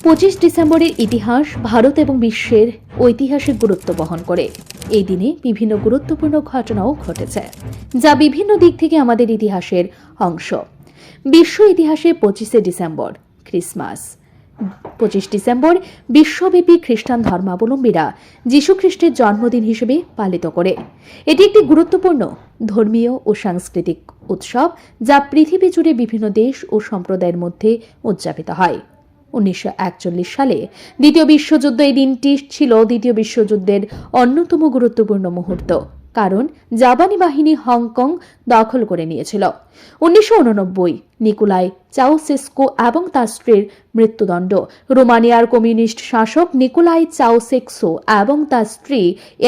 25 ডিসেম্বরের ইতিহাস ভারত এবং বিশ্বের ঐতিহাসিক গুরুত্ব বহন করে। এই দিনে বিভিন্ন গুরুত্বপূর্ণ ঘটনাও ঘটেছে, যা বিভিন্ন দিক থেকে আমাদের ইতিহাসের অংশ। বিশ্ব ইতিহাসে 25শে ডিসেম্বর ক্রিসমাস। 25 ডিসেম্বর বিশ্বব্যাপী খ্রিস্টান ধর্মাবলম্বীরা যীশু খ্রিস্টের জন্মদিন হিসেবে পালিত করে। এটি একটি গুরুত্বপূর্ণ ধর্মীয় ও সাংস্কৃতিক উৎসব, যা পৃথিবী জুড়ে বিভিন্ন দেশ ও সম্প্রদায়ের মধ্যে উদযাপিত হয়। 1941 সালে দ্বিতীয় বিশ্বযুদ্ধ। এই দিনটি ছিল দ্বিতীয় বিশ্বযুদ্ধের অন্যতম গুরুত্বপূর্ণ মুহূর্ত, কারণ জাপানি বাহিনী হংকং দখল করে নিয়েছিল। 1989 নিকোলাই চাউসেস্কু এবং তার স্ত্রীর মৃত্যুদণ্ড। রোমানিয়ার কমিউনিস্ট শাসক নিকোলাই চাউসেস্কু এবং তার স্ত্রী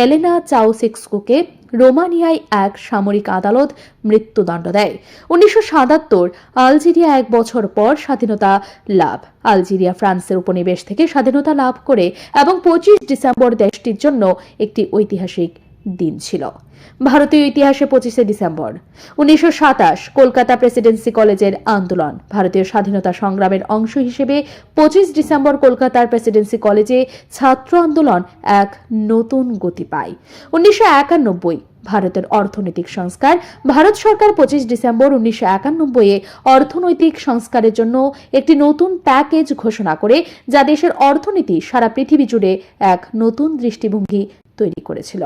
এলেনা চাউসেস্কুকে রোমানিয়ায় এক সামরিক আদালত মৃত্যুদণ্ড দেয়। 1977 আলজেরিয়া এক বছর পর স্বাধীনতা লাভ। আলজেরিয়া ফ্রান্সের উপনিবেশ থেকে স্বাধীনতা লাভ করে এবং 25 ডিসেম্বর দেশটির জন্য একটি ঐতিহাসিক দিন ছিল। ভারতীয় ইতিহাসে 25শে ডিসেম্বর 1927 কলকাতা প্রেসিডেন্সি কলেজের আন্দোলন। ভারতীয় স্বাধীনতা সংগ্রামের অংশ হিসেবে 25 ডিসেম্বর কলকাতার প্রেসিডেন্সি কলেজে ছাত্র আন্দোলন এক নতুন গতি পায়। 1991 ভারতের অর্থনৈতিক সংস্কার। ভারত সরকার 25 ডিসেম্বর 1991 অর্থনৈতিক সংস্কারের জন্য একটি নতুন প্যাকেজ ঘোষণা করে, যা দেশের অর্থনীতি সারা পৃথিবী জুড়ে এক নতুন দৃষ্টিভঙ্গি তৈরি করেছিল।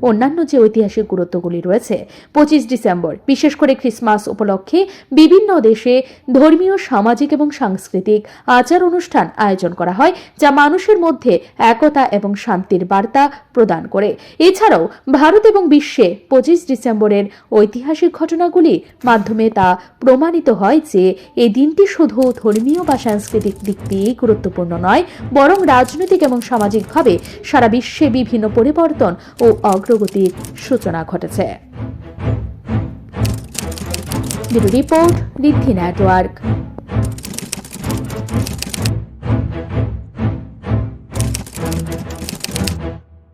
অন্যান্য যে ঐতিহাসিক গুরুত্বগুলি রয়েছে, 25 ডিসেম্বর বিশেষ করে ক্রিসমাস উপলক্ষে বিভিন্ন দেশে ধর্মীয়, সামাজিক এবং সাংস্কৃতিক আচার অনুষ্ঠান আয়োজন করা হয়, যা মানুষের মধ্যে একতা এবং শান্তির বার্তা প্রদান করে। এছাড়াও ভারত এবং বিশ্বে 25 ডিসেম্বরের ঐতিহাসিক ঘটনাগুলির মাধ্যমে তা প্রমাণিত হয় যে এই দিনটি শুধু ধর্মীয় বা সাংস্কৃতিক দিক দিয়েই গুরুত্বপূর্ণ নয়, বরং রাজনৈতিক এবং সামাজিকভাবে সারা বিশ্বে বিভিন্ন পরিবর্তন ও অগ্রগতির সূচনা ঘটেছে। ব্যুরো রিপোর্ট, ঋদ্ধি নেটওয়ার্ক।